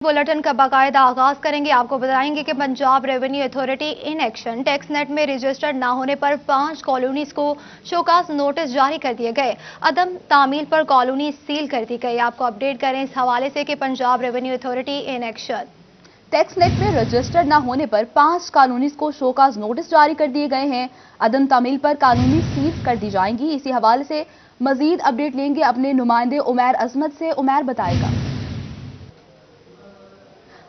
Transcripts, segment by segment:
Bulletin का बाकायदा आगाज करेंगे। आपको बताएंगे कि Punjab revenue authority in action tax net में रजिस्टर्ड ना होने पर 5 कॉलोनीज को शोकास नोटिस जारी कर दिए गए। अदम तामील पर कॉलोनी सील कर दी गई। आपको अपडेट करें इस हवाले से कि Punjab revenue authority in action tax net में रजिस्टर्ड न होने पर 5 कॉलोनीज को शोकास नोटिस जारी कर दिए गए हैं। अदम तामील पर कॉलोनी सील कर दी जाएंगी। इसी हवाले से मजीद अपडेट लेंगे अपने नुमाइंदे उमैर अजमत से। उमैर बताएगा।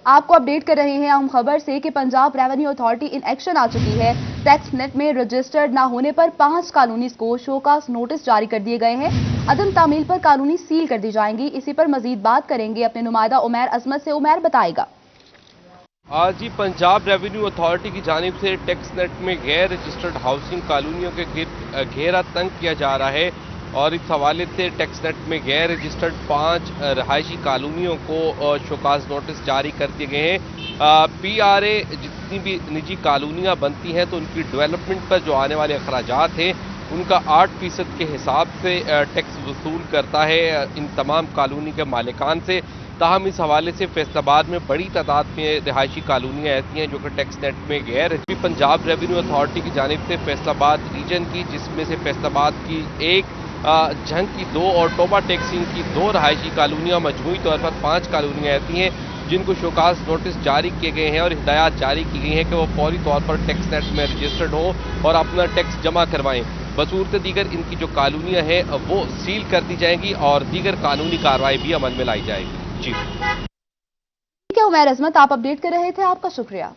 आपको अपडेट कर रहे हैं हम खबर से कि Punjab revenue authority in action आ चुकी है। टैक्स नेट में रजिस्टर्ड ना होने पर 5 कॉलोनीज को शोकास नोटिस जारी कर दिए गए हैं। अदम तामील पर कॉलोनी सील कर दी जाएंगी। इसी पर मजीद बात करेंगे अपने नुमाइंदा उमैर अजमत से। उमैर बताएगा। आज ही पंजाब रेवेन्यू अथॉरिटी की जानिब से टैक्स नेट में गैर रजिस्टर्ड हाउसिंग कॉलोनियों के घेरा तंग किया जा रहा है और इस हवाले से टैक्स नेट में गैर रजिस्टर्ड 5 रहायशी कॉलोनियों को शोकास नोटिस जारी कर दिए गए हैं। PRA जितनी भी निजी कॉलोनियाँ बनती हैं तो उनकी डेवलपमेंट पर जो आने वाले अखराजात हैं उनका 8% के हिसाब से टैक्स वसूल करता है इन तमाम कॉलोनी के मालिकान से। ताहम इस हवाले से फैसलाबाद में बड़ी तादाद में रिहायशी कॉलोनियाँ ऐसी हैं जो कि टैक्स नेट में गैर पंजाब रेवेन्यू अथॉरिटी की जानिब से फैसलाबाद रीजन की, जिसमें से फैसलाबाद की एक झंग की 2 और टोबा टेक्सिंग की 2 रहायशी कॉलोनियाँ, मजमूई तौर पर 5 कॉलोनियाँ ऐसी हैं जिनको शोकास नोटिस जारी किए गए हैं और हिदायत जारी की गई हैं कि वो फौरी तौर पर टैक्स नेट में रजिस्टर्ड हो और अपना टैक्स जमा करवाएं। बसूरत दीगर इनकी जो कॉलोनियाँ हैं वो सील कर दी जाएंगी और दीगर कानूनी कार्रवाई भी अमल में लाई जाएगी। जी ठीक है उमैर अजमत, आप अपडेट कर रहे थे, आपका शुक्रिया।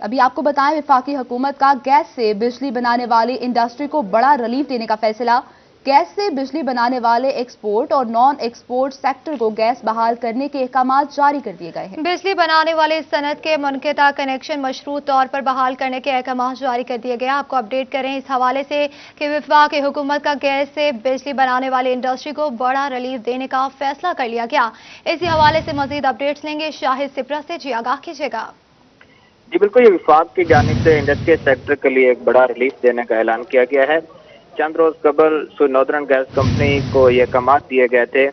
अभी आपको बताएं वफाकी हुकूमत का गैस से बिजली बनाने वाली इंडस्ट्री को बड़ा रिलीफ देने का फैसला। गैस से बिजली बनाने वाले एक्सपोर्ट और नॉन एक्सपोर्ट सेक्टर को गैस बहाल करने के अहकाम जारी कर दिए गए हैं। बिजली बनाने वाले सनत के मुनक़ता कनेक्शन मशरूत तौर पर बहाल करने के अहकाम जारी कर दिए गए। आपको अपडेट करें इस हवाले से कि वफाकी हुकूमत का गैस से बिजली बनाने वाली इंडस्ट्री को बड़ा रिलीफ देने का फैसला कर लिया गया। इसी हवाले से मजीद अपडेट्स लेंगे शाहिद सिपरा से। जी आगाह कीजिएगा। जी बिल्कुल, ये विफाक की जानिब से इंडस्ट्रियल सेक्टर के लिए एक बड़ा रिलीफ देने का ऐलान किया गया है। चंद रोज कबल नॉर्दर्न गैस कंपनी को ये अहकाम दिए गए थे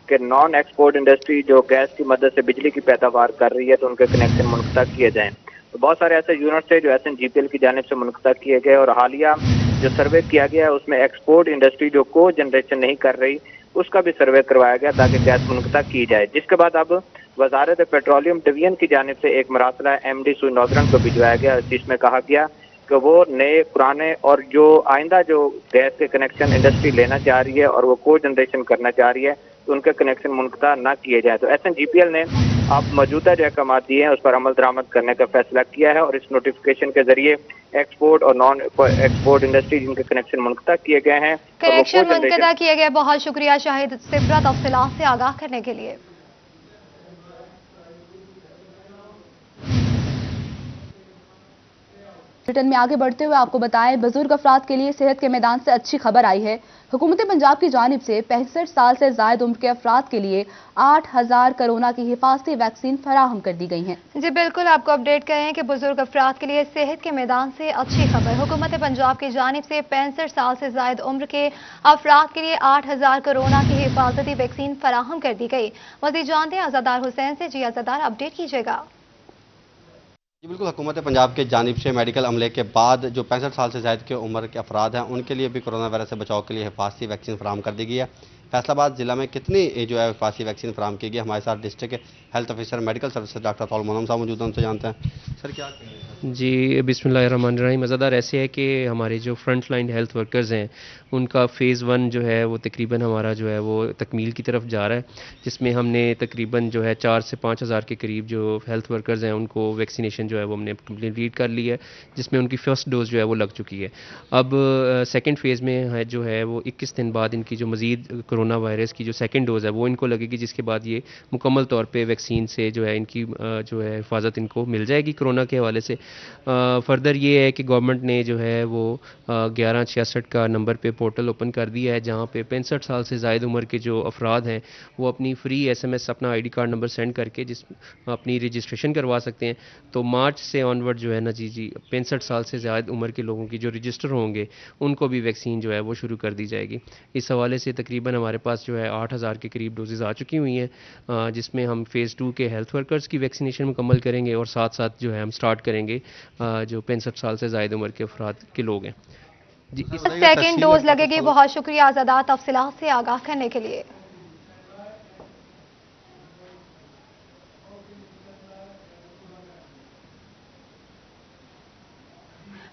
कि नॉन एक्सपोर्ट इंडस्ट्री जो गैस की मदद से बिजली की पैदावार कर रही है तो उनके कनेक्शन मुनक़ता किए जाएं। तो बहुत सारे ऐसे यूनिट्स थे जो SNGPL की जानिब से मुनक़ता किए गए और हालिया जो सर्वे किया गया है उसमें एक्सपोर्ट इंडस्ट्री जो को जनरेशन नहीं कर रही उसका भी सर्वे करवाया गया ताकि गैस मुनक़ता की जाए। जिसके बाद अब वजारत पेट्रोलियम डिवीजन की जानिब से एक मरासला MD सुई नॉर्दर्न को भिजवाया गया जिसमें कहा गया कि वो नए पुराने और जो आइंदा जो गैस के कनेक्शन इंडस्ट्री लेना चाह रही है और वो को जनरेशन करना चाह रही है तो उनके कनेक्शन मुनक़ता न किए जाए। तो SNGPL ने आप मौजूदा जो अहकाम दिए हैं उस पर अमल दरामद करने का फैसला किया है और इस नोटिफिकेशन के जरिए एक्सपोर्ट और नॉन एक्सपोर्ट इंडस्ट्री जिनके कनेक्शन मुनक़ता किए गए हैं कनेक्शन मुनक़ता किए गए। बहुत शुक्रिया शाहिद सिपरा तफसीलात से आगाह करने के लिए। बुलेटिन में आगे बढ़ते हुए आपको बताएं बुजुर्ग अफराद के लिए सेहत के मैदान से अच्छी खबर आई है। हुकूमत पंजाब की जानिब से 65 साल से जायद उम्र के अफराद के लिए 8000 कोरोना की हिफाजती वैक्सीन फराहम कर दी गई हैं। जी बिल्कुल, आपको अपडेट करें कि बुजुर्ग अफराद के लिए सेहत के मैदान से अच्छी खबर। हुकूमत पंजाब की जानिब से 65 साल से जायद उम्र के अफराद के लिए 8000 कोरोना की हिफाजती वैक्सीन फराहम कर दी गई। मज़ीद जानते हैं अज़ादार हुसैन से। जी अज़ादार, अपडेट कीजिएगा। जी बिल्कुल, हुकूमत पंजाब के जानिब से मेडिकल अमले के बाद जो 65 साल से ज़ायद के उम्र के अफराद हैं उनके लिए भी कोरोना वायरस से बचाव के लिए हिफाजती वैक्सीन फराहम कर दी गई है। फैसलाबाद जिला में कितनी जो है हिफाजती वैक्सीन फराहम की गई, हमारे साथ district health officer medical service doctor तौल मोहम्मद साहब मौजूद हैं, उनसे जानते हैं। सर क्या जी बिस्मिल्लाहिर्रहमानिर्रहीम। मज़ेदार ऐसे है कि हमारे जो फ्रंट लाइन हेल्थ वर्कर्स हैं उनका फ़ेज़ 1 जो है वो तकरीबन हमारा जो है वो तकमील की तरफ जा रहा है, जिसमें हमने तकरीबन जो है 4 से 5000 के करीब जो हेल्थ वर्कर्स हैं उनको वैक्सीनेशन जो है वो हमने कंप्लीट कर ली है, जिसमें उनकी फ़र्स्ट डोज़ जो है वो लग चुकी है। अब सेकेंड फ़ेज़ में है जो है वो 21 दिन बाद इनकी जो मज़ीद कोरोना کرونا وائرس کی جو سیکنڈ ڈوز ہے وہ ان کو لگے گی، جس کے بعد یہ مکمل طور پہ ویکسین سے جو ہے ان کی جو ہے حفاظت ان کو مل جائے گی کرونا کے حوالے سے۔ فردر یہ ہے کہ گورنمنٹ نے جو ہے وہ 1166 کا نمبر پہ پورٹل اوپن کر دیا ہے، جہاں پہ 65 سال سے زائد عمر کے جو افراد ہیں وہ اپنی فری SMS اپنا ID کارڈ نمبر سینڈ کر کے جس اپنی رجسٹریشن کروا سکتے ہیں۔ تو مارچ سے آنورڈ جو ہے نا جی 65 سال سے زائد عمر کے لوگوں کی جو رجسٹر ہوں گے ان کو بھی ویکسین جو ہے وہ شروع کر دی جائے گی۔ اس حوالے سے تقریباً ہمارے پاس جو ہے 8000 کے قریب ڈوزز آ چکی ہوئی ہیں، جس میں ہم فیز 2 کے ہیلتھ ورکرز کی ویکسینیشن مکمل کریں گے اور ساتھ ساتھ جو ہے ہم سٹارٹ کریں گے جو 65 سال سے زائد عمر کے افراد کے لوگ ہیں۔ جی سیکنڈ ڈوز لگے گی۔ بہت شکریہ آزادہ تفصیلات سے آگاہ کرنے کے لیے۔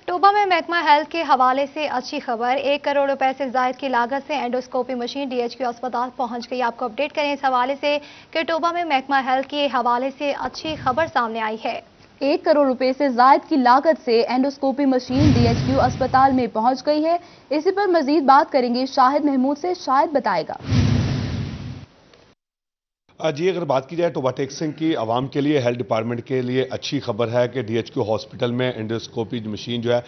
ٹوبا میں محکمہ ہیلتھ کے حوالے سے اچھی خبر، 1 کروڑ روپے سے زائد کی لاگت سے اینڈوسکوپی مشین DHQ اسپتال پہنچ گئی۔ آپ کو اپڈیٹ کریں اس حوالے سے کہ ٹوبا میں محکمہ ہیلتھ کے حوالے سے اچھی خبر سامنے آئی ہے۔ 1 کروڑ روپے سے زائد کی لاگت سے اینڈوسکوپی مشین DHQ اسپتال میں پہنچ گئی ہے۔ اسی پر مزید بات کریں گے شاہد محمود سے، شاہد بتائے گا۔ جی اگر بات کی جائے ٹوبا ٹیکسنگ کی عوام کے لیے ہیلتھ ڈپارٹمنٹ کے لیے اچھی خبر ہے کہ DHQ ہاسپٹل میں اینڈوسکوپی مشین جو ہے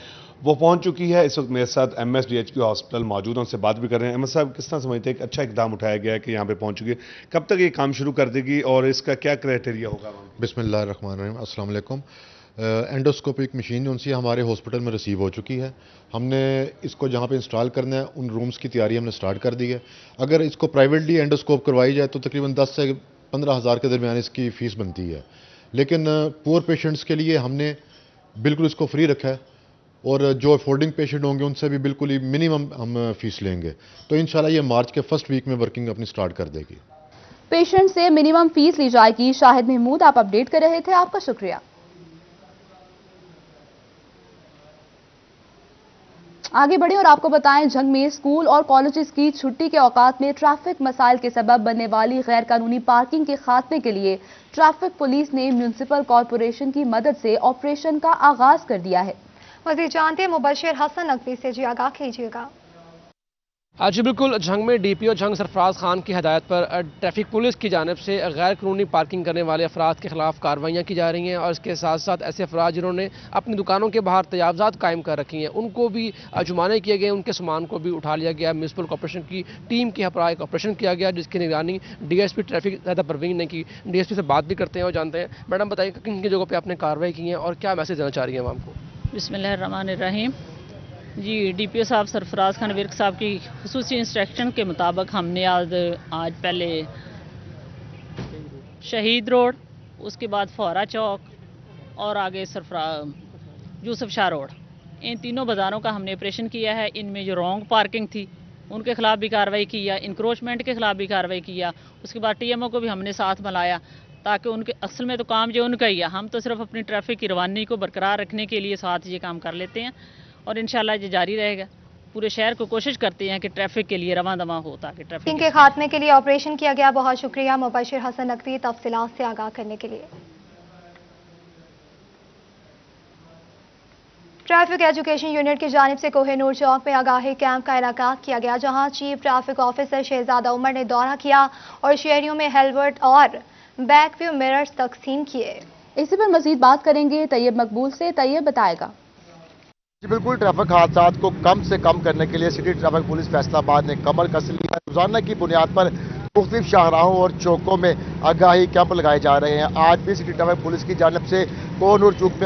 وہ پہنچ چکی ہے۔ اس وقت میرے ساتھ MS DHQ ہاسپٹل موجود ہیں، ان سے بات بھی کر رہے ہیں۔ MS صاحب کس طرح سمجھتے ہیں کہ اچھا اقدام اٹھایا گیا ہے کہ یہاں پہ پہنچ چکی ہے، کب تک یہ کام شروع کر دے گی اور اس کا کیا کرائٹیریا ہوگا؟ بسم اللہ الرحمن الرحیم، السلام علیکم۔ اینڈوسکوپک مشین جو سی ہمارے ہاسپٹل میں ریسیو ہو چکی ہے۔ ہم نے اس کو جہاں پہ انسٹال کرنا ہے ان رومز کی تیاری ہم نے سٹارٹ کر دی ہے۔ اگر اس کو پرائیویٹلی اینڈوسکوپ کروائی جائے تو تقریباً 10 سے 15 ہزار کے درمیان اس کی فیس بنتی ہے، لیکن پور پیشنٹس کے لیے ہم نے بالکل اس کو فری رکھا ہے، اور جو افورڈنگ پیشنٹ ہوں گے ان سے بھی بالکل ہی منیمم ہم فیس لیں گے۔ تو انشاءاللہ یہ مارچ کے فرسٹ ویک میں ورکنگ اپنی سٹارٹ کر دے گی۔ پیشنٹ سے منیمم فیس لی جائے گی۔ شاہد محمود آپ اپڈیٹ کر رہے تھے، آپ کا شکریہ۔ آگے بڑھیں اور آپ کو بتائیں، جھنگ میں اسکول اور کالجز کی چھٹی کے اوقات میں ٹریفک مسائل کے سبب بننے والی غیر قانونی پارکنگ کے خاتمے کے لیے ٹریفک پولیس نے میونسپل کارپوریشن کی مدد سے آپریشن کا آغاز کر دیا ہے۔ مزید جانتے ہیں مبشر حسن نقوی سے، جی آگاہ کیجیے گا۔ جی بالکل، جھنگ میں DPO جھنگ سرفراز خان کی ہدایت پر ٹریفک پولیس کی جانب سے غیر قانونی پارکنگ کرنے والے افراد کے خلاف کارروائیاں کی جا رہی ہیں، اور اس کے ساتھ ساتھ ایسے افراد جنہوں نے اپنی دکانوں کے باہر تجاوزات قائم کر رکھی ہیں ان کو بھی جرمانے کیے گئے، ان کے سامان کو بھی اٹھا لیا گیا۔ میونسپل کارپوریشن کی ٹیم کے ہمراہ ایک آپریشن کیا گیا جس کی نگرانی DSP ٹریفک زیادہ پروین نے کی۔ DSP سے بات بھی کرتے ہیں اور جانتے ہیں۔ میڈم بتائیے کن کن جگہوں پہ آپ نے کارروائی کی ہے اور کیا میسج دینا چاہ رہی ہیں عوام کو؟ بسم اللہ الرحمن الرحیم۔ جی DPO صاحب سرفراز خان ورک صاحب کی خصوصی انسٹرکشن کے مطابق ہم نے آج پہلے شہید روڈ، اس کے بعد فورا چوک اور آگے یوسف شاہ روڈ، ان تینوں بازاروں کا ہم نے آپریشن کیا ہے۔ ان میں جو رانگ پارکنگ تھی ان کے خلاف بھی کارروائی کیا، انکروچمنٹ کے خلاف بھی کارروائی کیا۔ اس کے بعد TMO کو بھی ہم نے ساتھ ملایا تاکہ ان کے اصل میں تو کام جو ان کا ہی ہے، ہم تو صرف اپنی ٹریفک کی روانی کو برقرار رکھنے کے لیے ساتھ یہ کام کر لیتے ہیں، اور انشاءاللہ یہ جاری رہے گا۔ پورے شہر کو کوشش کرتے ہیں کہ ٹریفک کے لیے رواں دواں ہو تاکہ ٹریفک کے خاتمے کے لیے آپریشن کیا گیا۔ بہت شکریہ مبشر حسن نقوی تفصیلات سے آگاہ کرنے کے لیے۔ ٹریفک ایجوکیشن یونٹ کی جانب سے کوہ نور چوک میں آگاہی کیمپ کا انعقاد کیا گیا، جہاں چیف ٹریفک آفیسر شہزاد عمر نے دورہ کیا اور شہریوں میں ہیلمٹ اور بیک ویو مررز تقسیم کیے۔ اسی پر مزید بات کریں گے طیب مقبول سے، طیب بتائے گا۔ جی بالکل، ٹریفک حادثات کو کم سے کم کرنے کے لیے سٹی ٹریفک پولیس فیصلہ آباد نے کمر کس لی ہے۔ روزانہ کی بنیاد پر مختلف شاہراہوں اور چوکوں میں آگاہی کیمپ لگائے جا رہے ہیں۔ آج بھی سٹی ٹریفک پولیس کی جانب سے کوہ نور چوک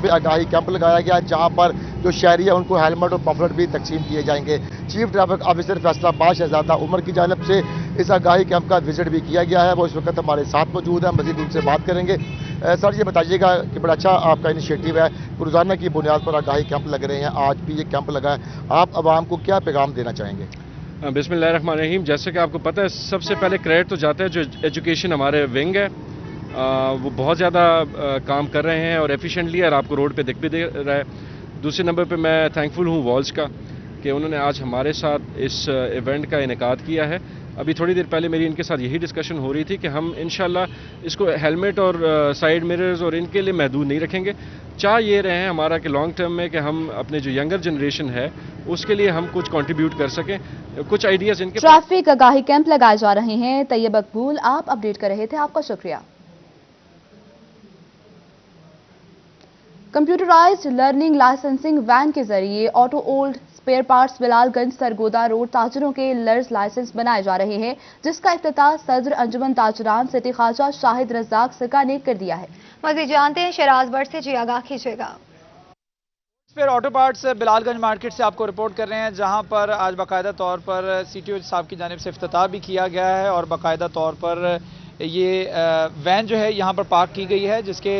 میں آگاہی کیمپ لگایا گیا، جہاں پر جو شہری ہیں ان کو ہیلمٹ اور پمفلٹ بھی تقسیم کیے جائیں گے۔ چیف ٹریفک آفیسر فیصلہ آباد شہزادہ عمر کی جانب سے اس آگاہی کیمپ کا وزٹ بھی کیا گیا ہے، وہ اس وقت ہمارے ساتھ موجود ہیں، مزید ان سے بات کریں گے۔ سر یہ بتائیے گا کہ بڑا اچھا آپ کا انیشیٹو ہے، روزانہ کی بنیاد پر آگاہی کیمپ لگ رہے ہیں، آج بھی یہ کیمپ لگا ہے، آپ عوام کو کیا پیغام دینا چاہیں گے؟ بسم اللہ الرحمن الرحیم۔ جیسے کہ آپ کو پتہ ہے، سب سے پہلے کریڈٹ تو جاتا ہے جو ایجوکیشن ہمارے ونگ ہے، وہ بہت زیادہ کام کر رہے ہیں اور ایفیشینٹلی، اور آپ کو روڈ پہ دکھ بھی دے رہا ہے۔ دوسرے نمبر پہ میں تھینکفل ہوں والز کا کہ انہوں نے آج ہمارے ساتھ اس ایونٹ کا انعقاد کیا ہے، अभी थोड़ी देर पहले मेरी इनके साथ यही डिस्कशन हो रही थी कि हम इंशाल्लाह इसको हेलमेट और साइड मिरर्स और इनके लिए महदूद नहीं रखेंगे। चाह ये रहे हैं हमारा कि लॉन्ग टर्म में कि हम अपने जो यंगर जनरेशन है उसके लिए हम कुछ कंट्रीब्यूट कर सकें, कुछ आइडियाज इनके। ट्रैफिक आगाही कैंप लगाए जा रहे हैं। तैयब मकबूल आप अपडेट कर रहे थे, आपका शुक्रिया। कंप्यूटराइज्ड लर्निंग लाइसेंसिंग वैन के जरिए auto old spare parts Bilalganj Sargodha road ताजरों के लर्ज लाइसेंस बनाए जा रहे हैं, जिसका इफ्तिताह सदर अंजुमन ताजरान सिटी ख्वाजा शाहिद रज़ाक सिका ने कर दिया है। मज़ीद जानते हैं शराज बट से, जी आगाह कीजिएगा। फिर ऑटो पार्ट्स बिलालगंज मार्केट से आपको रिपोर्ट कर रहे हैं, जहां पर आज बाकायदा तौर पर सीटीओ साहब की जानिब से इफ्तिताह भी किया गया है और बाकायदा तौर पर ये वैन जो है यहाँ पर पार्क की गई है, जिसके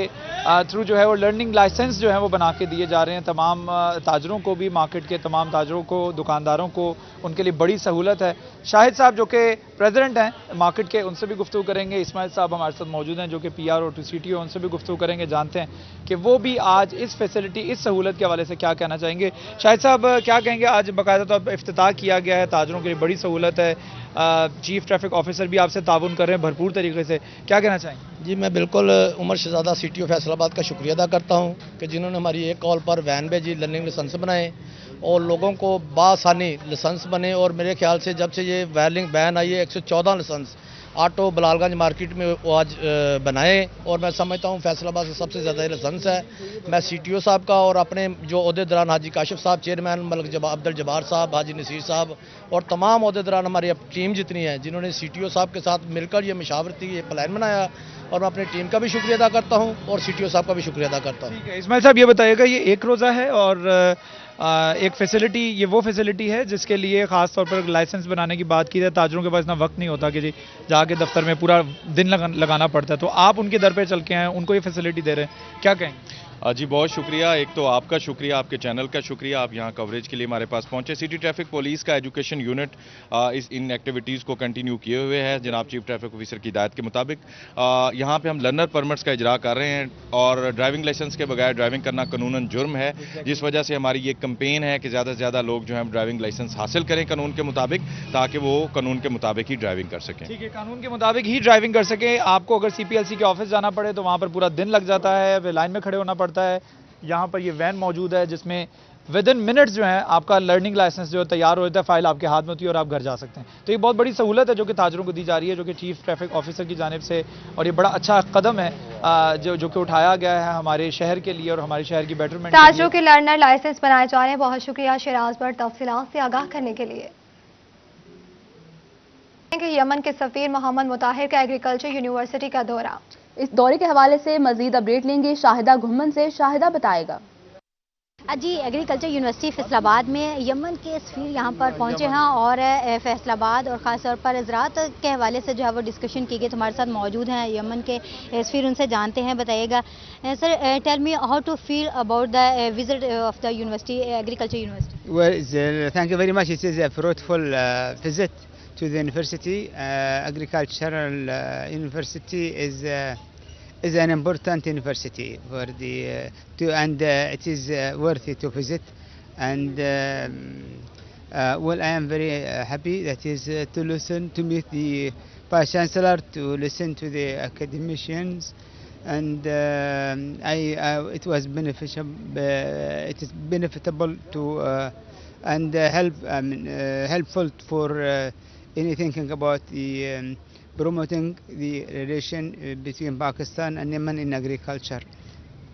थ्रू जो है वो लर्निंग लाइसेंस जो है वो बना के दिए जा रहे हैं तमाम ताजरों को भी, मार्केट के तमाम ताजरों को, दुकानदारों को, उनके लिए बड़ी सहूलत है। शाहिद साहब जो कि प्रेसिडेंट हैं मार्केट के, उनसे भी गुफ्तगू करेंगे। इस्माइल साहब हमारे साथ मौजूद हैं जो कि पीआर और सीटीओ, उनसे भी गुफ्तगू करेंगे, जानते हैं कि वो भी आज इस फैसिलिटी, इस सहूलत के हवाले से क्या कहना चाहेंगे। शाहिद साहब क्या कहेंगे, आज बाकायदा तौर पर इफ्तिताह किया गया है, ताजरों के लिए बड़ी सहूलत है, चीफ ट्रैफिक ऑफिसर भी आपसे ताउन कर रहे हैं भरपूर तरीके से, क्या कहना चाहेंगे? जी मैं बिल्कुल उमर शहजादा सीटीओ फैसलाबाद का शुक्रिया अदा करता हूं कि जिन्होंने हमारी एक कॉल पर वैन भेजी, लर्निंग लाइसेंस बनाए और लोगों को बासानी लाइसेंस बने। और मेरे ख्याल से जब से ये वैन आई है 114 लाइसेंस ऑटो बिलालगंज मार्केट में वो आज बनाए और मैं समझता हूँ फैसलाबाद से सबसे ज़्यादा लाइसेंस है। मैं सीटीओ साहब का और अपने जो अहदेदारान हाजी काशिफ साहब, चेयरमैन मलिक अब्दुल जब्बार साहब, हाजी नसीर साहब और तमाम अहदेदारान हमारी टीम जितनी है जिन्होंने सीटीओ साहब के साथ मिलकर ये मशावरती ये प्लान बनाया, और मैं अपनी टीम का भी शुक्रिया अदा करता हूँ और सीटीओ साहब का भी शुक्रिया अदा करता हूँ। ठीक है इस्माइल साहब, ये बताइएगा, ये एक रोज़ा है और एक फैसिलिटी, ये वो फैसिलिटी है जिसके लिए ख़ास तौर पर लाइसेंस बनाने की बात की जाए, ताजरों के पास इतना वक्त नहीं होता कि जी जाके दफ्तर में पूरा दिन लगाना पड़ता है, तो आप उनके दर पे चल के हैं, उनको ये फैसिलिटी दे रहे हैं, क्या कहेंगे? जी बहुत शुक्रिया, एक तो आपका शुक्रिया, आपके चैनल का शुक्रिया, आप यहाँ कवरेज के लिए हमारे पास पहुँचे। सिटी ट्रैफिक पुलिस का एजुकेशन यूनिट इन एक्टिविटीज़ को कंटिन्यू किए हुए है जनाब चीफ ट्रैफिक ऑफिसर की हिदायत के मुताबिक। यहाँ पे हम लर्नर परमिट्स का इजरा कर रहे हैं और ड्राइविंग लाइसेंस के बगैर ड्राइविंग करना कानूनन जुर्म है, जिस वजह से हमारी ये कैंपेन है कि ज़्यादा से ज़्यादा लोग जो है ड्राइविंग लाइसेंस हासिल करें कानून के मुताबिक, ताकि वो कानून के मुताबिक ही ड्राइविंग कर सकें। ठीक है, कानून के मुताबिक ही ड्राइविंग कर सकें। आपको अगर CPLC के ऑफिस जाना पड़े तो वहाँ पर पूरा दिन लग जाता है, फिर लाइन में खड़े होना पड़ता है। यहाँ पर ये वैन मौजूद है जिसमें विद इन मिनट्स जो है आपका लर्निंग लाइसेंस जो तैयार हो जाता है, फाइल आपके हाथ में होती है और आप घर जा सकते हैं। तो ये बहुत बड़ी सहूलत है जो कि ताजरों को दी जा रही है, जो कि चीफ ट्रैफिक ऑफिसर की जानिब से, और ये बड़ा अच्छा कदम है जो कि उठाया गया है हमारे शहर के लिए और हमारे शहर की बेटरमेंट। ताजरों के लर्नर लाइसेंस बनाए जा रहे हैं। बहुत शुक्रिया शराज पर तफसीलात से आगाह करने के लिए। यमन के सफीर मोहम्मद मुताहिर का एग्रीकल्चर यूनिवर्सिटी का दौरा, इस दौरे के हवाले से मजीद अपडेट लेंगे शाहिदा घुम्मन से। शाहिदा बताएगा। जी एग्रीकल्चर यूनिवर्सिटी फैसलाबाद में यमन के सफीर यहाँ पर पहुँचे हैं और फैसलाबाद और ख़ास तौर पर ज़राअत के हवाले से जो है वो डिस्कशन की गई। तो हमारे साथ मौजूद हैं यमन के सफीर, उनसे जानते हैं। बताइएगा sir, tell me how to feel about the visit of the university, agriculture university. Well, thank you very much. It is a fruitful visit to the university. Agricultural university is an important university for the and it is worthy to visit. And well, I am very happy that is to listen, to meet the vice chancellor, to listen to the academicians, and it was beneficial. It is benefitable to and helpful for any thinking about the promoting the relation between Pakistan and Yemen in agriculture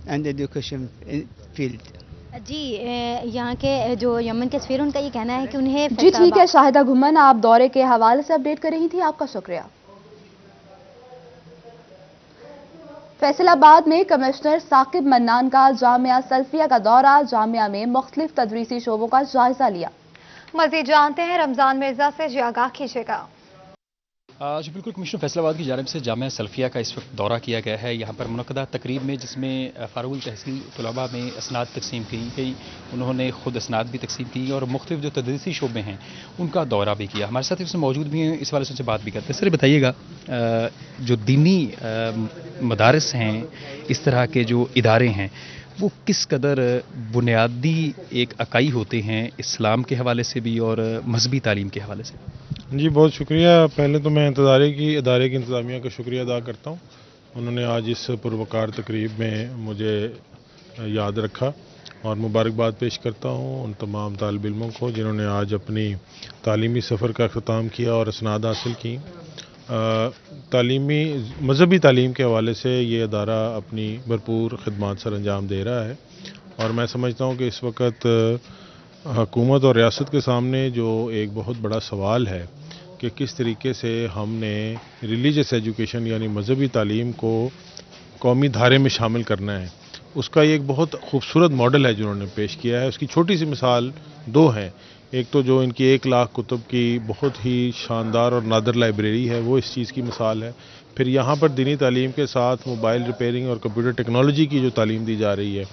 and education field. जी यहाँ के जो Yemen के सफीर, उनका ये कहना है कि उन्हें जी ठीक है शाहिदा घुम्मन, आप दौरे के हवाले से अपडेट कर रही थी, आपका शुक्रिया। फैसलाबाद में कमिश्नर साकिब मन्नान का जामिया सल्फिया का दौरा, जामिया में मुख्तलिफ तदरीसी शोबों का जायजा लिया। मजीद जानते हैं रमजान मिर्जा से, जी आगाह कीजिएगा। जी बिल्कुल, कमिश्नर फैसलाबाद की जानिब से जामिया सल्फिया का इस वक्त दौरा किया गया है। यहाँ पर मुनक़दा तकरीब में जिसमें फ़ारूक़ तहसील तलबा में असनाद तकसीम की गई, उन्होंने ख़ुद असनाद भी तकसीम की और मुख्तलिफ जो तदरीसी शोबे हैं उनका दौरा भी किया। हमारे साथ इसमें मौजूद भी हैं, इस वाले से उनसे बात भी करते हैं। सर बताइएगा, जो दीनी मदारस हैं, इस तरह के जो इदारे हैं, वो किस कदर बुनियादी एक इकाई होते हैं इस्लाम के हवाले से भी और मजहबी तालीम के हवाले से? جی बहुत शुक्रिया। पहले तो मैं ادارے की इंतज़ामिया का शुक्रिया अदा करता हूँ। उन्होंने आज इस पुरवकार तकरीब में मुझे याद रखा और मुबारकबाद पेश करता हूँ उन तमाम तालिब इल्मों को जिन्होंने आज अपनी तालीमी सफ़र का अख्ताम किया और असनाद हासिल की। तालीमी मजहबी तालीम के हवाले से ये अदारा अपनी भरपूर खिदमत सर अंजाम दे रहा है और मैं समझता हूँ कि इस वक्त हुकूमत और रियासत के सामने जो एक बहुत बड़ा सवाल है कि किस तरीके से हमने रिलीजियस एजुकेशन यानी मजहबी तालीम को कौमी धारे में शामिल करना है, उसका एक बहुत खूबसूरत मॉडल है जिन्होंने पेश किया है। उसकी छोटी सी मिसाल दो हैं। एक तो जो इनकी 1 लाख कुतुब की बहुत ही शानदार और नादर लाइब्रेरी है, वो इस चीज़ की मिसाल है। फिर यहाँ पर दीनी तालीम के साथ मोबाइल रिपेयरिंग और कंप्यूटर टेक्नोलॉजी की जो तालीम दी जा रही है,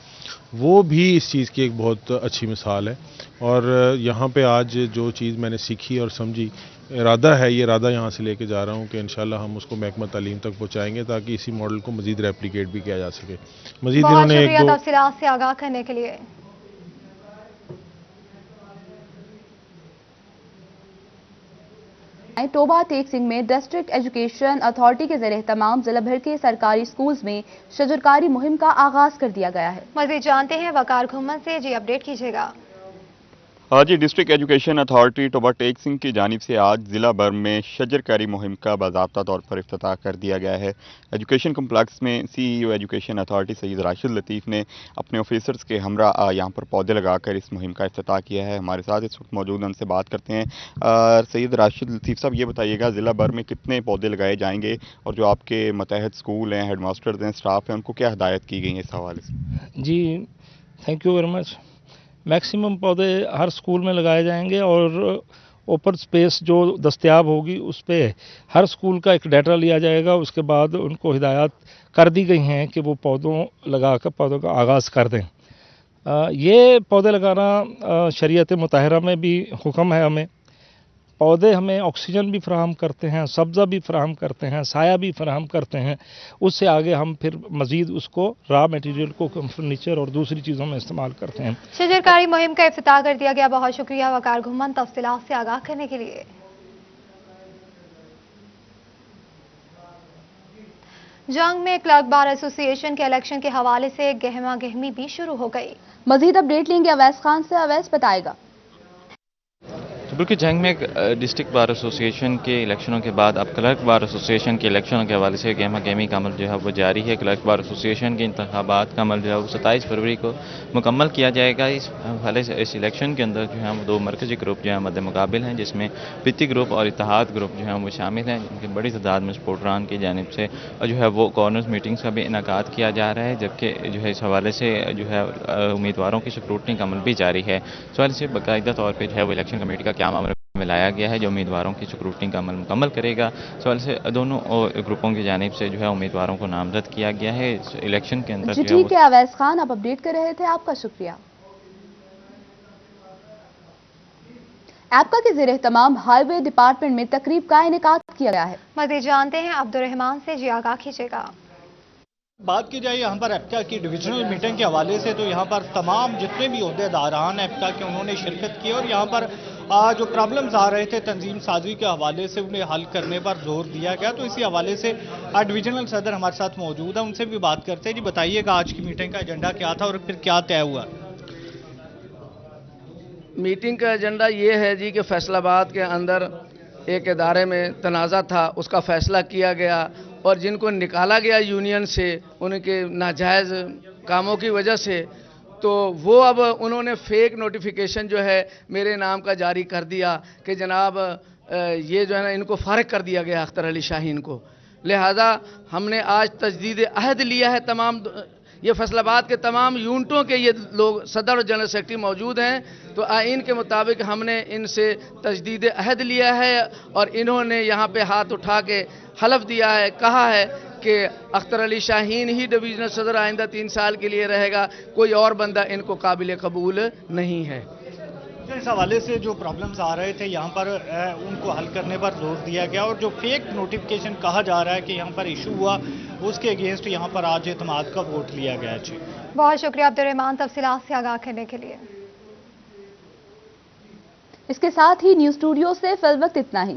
वो भी इस चीज़ की एक बहुत अच्छी मिसाल है। और यहाँ पे आज जो चीज़ मैंने सीखी और समझी, इरादा है, ये इरादा यहाँ से लेके जा रहा हूँ कि इंशाल्लाह हम उसको महकमा तालीम तक पहुँचाएंगे ताकि इसी मॉडल को मज़ीद रेप्लिकेट भी किया जा सके। मज़ीद इन्होंने एक दो तफसीलात से आगाह करने के लिए। टोबा टेक सिंह में डिस्ट्रिक्ट एजुकेशन अथॉरिटी के ज़रिए तमाम जिला भर के सरकारी स्कूल्स में शजरकारी मुहिम का आगाज कर दिया गया है। मज़ीद जानते हैं वकार घुम्मन से। जी अपडेट कीजिएगा। जी district education authority Toba Tek Singh की जानिब से आज ज़िला भर में शजरकारी मुहिम का बाज़ाब्ता तौर पर इफ्तिताह कर दिया गया है। एजुकेशन कम्प्लेक्स में CEO education authority Syed Rashid Latif ने अपने ऑफिसर्स के हमरा यहाँ पर पौधे लगाकर इस मुहिम का इफ्तिताह किया है। हमारे साथ इस वक्त मौजूद हैं, उनसे बात करते हैं। सैयद राशिद लतीफ़ साहब, ये बताइएगा ज़िला भर में कितने पौधे लगाए जाएंगे और जो आपके मतहत स्कूल हैं, हेड मास्टर्स हैं, स्टाफ हैं, उनको क्या हिदायत की गई है इस हवाले से? जी thank you very much. Maximum पौधे हर स्कूल में लगाए जाएंगे और ओपन स्पेस जो दस्तयाब होगी उस पर हर स्कूल का एक डाटा लिया जाएगा। उसके बाद उनको हिदायत कर दी गई हैं कि वो पौधों लगाकर पौधों का आगाज़ कर दें। ये पौधे लगाना शरीयत मुताहरा में भी हुक्म है हमें। पौधे हमें ऑक्सीजन भी फराहम करते हैं, सब्ज़ा भी फराहम करते हैं, साया भी फराहम करते हैं। उससे आगे हम फिर मज़ीद उसको रॉ मटेरियल को फर्नीचर और दूसरी चीज़ों में इस्तेमाल करते हैं। शजरकारी मुहिम का इफ्तिताह कर दिया गया। बहुत शुक्रिया वकार घुम्मन तफसीलात से आगाह करने के लिए। जंग में क्लर्क बार एसोसिएशन के इलेक्शन के हवाले से गहमा गहमी भी शुरू हो गई। मजीद अपडेट लेंगे अवैस खान से। अवैस बताएगा। बिल्कुल जंग में डिस्ट्रिक्ट बार एसोसिएशन के इलेक्शनों के बाद अब क्लर्क बार एसोसिएशन के इलेक्शनों के हवाले से गहमा गहमी का अमल जो है वो जारी है। क्लर्क बार एसोसिएशन के इंतखाबात का अमल जो है वो 27 फरवरी को मुकम्मल किया जाएगा। इस हवाले से इस इलेक्शन के अंदर जो है वो 2 मरकजी ग्रुप जो है मद्दे मुकाबिल हैं, जिसमें पित्ती ग्रुप और इत्तेहाद ग्रुप जो है वो शामिल हैं, जिनकी बड़ी तादाद में सपोर्टरान की जानिब से जो है वो कॉर्नर्स मीटिंग्स का भी इनेकाद किया जा रहा है। जबकि जो है इस हवाले से जो है उम्मीदवारों की स्क्रूटनी का अमल भी जारी है। इस हवाले से बाकायदा तौर पर जो है वो इलेक्शन कमेटी का क्या अमल में लाया गया है जो उम्मीदवारों की स्क्रूटनी का अमल मुकम्मल करेगा। इस वजह से दोनों ग्रुपों की जानिब से जो है उम्मीदवारों को नामजद किया गया है इस इलेक्शन के अंदर। ठीक है अवैस खान, आप अपडेट कर रहे थे, आपका शुक्रिया। एप्का के ज़रिए तमाम हाईवे डिपार्टमेंट में तकरीब का इनेकाद किया गया है। मज़ीद जानते हैं अब्दुर्रहमान से। जी आगाह कीजिएगा। बात की जाए यहाँ पर एप्का की डिविजनल मीटिंग के हवाले से, तो यहाँ पर तमाम जितने भी ओहदेदारान एप्का के उन्होंने शिरकत की और यहाँ पर जो प्रॉब्लम्स आ रहे थे तंजीम साजी के हवाले से उन्हें हल करने पर जोर दिया गया। तो इसी हवाले से डिविजनल सदर हमारे साथ मौजूद है, उनसे भी बात करते हैं। जी बताइएगा आज की मीटिंग का एजेंडा क्या था और फिर क्या तय हुआ? मीटिंग का एजेंडा ये है जी कि फैसलाबाद के अंदर एक इदारे में तनाज़ा था, उसका फैसला किया गया और जिनको निकाला गया यूनियन से उनके नाजायज़ कामों की वजह से, तो वो अब उन्होंने फेक नोटिफिकेशन जो है मेरे नाम का जारी कर दिया कि जनाब ये जो है ना इनको फारिग कर दिया गया अख्तर अली शाहीन को। लिहाजा हमने आज तजदीद अहद लिया है। तमाम ये फैसलाबाद के तमाम यूनिटों के ये लोग सदर और जनरल सेक्रेटरी मौजूद हैं, तो आइन के मुताबिक हमने इनसे तजदीद अहद लिया है और इन्होंने यहाँ पे हाथ उठा के हलफ दिया है, कहा है कि अख्तर अली शाहीन ही डिवीजनल सदर आइंदा 3 साल के लिए रहेगा, कोई और बंदा इनको काबिल कबूल नहीं है। इस हवाले से जो प्रॉब्लम्स आ रहे थे यहाँ पर उनको हल करने पर जोर दिया गया और जो फेक नोटिफिकेशन कहा जा रहा है कि यहाँ पर इशू हुआ उसके अगेंस्ट यहाँ पर आज एतमाद का वोट लिया गया। जी बहुत शुक्रिया अब्दुर्रहमान तफसीलात से आगाह करने के लिए। इसके साथ ही न्यूज़ स्टूडियो से फिल वक्त इतना ही।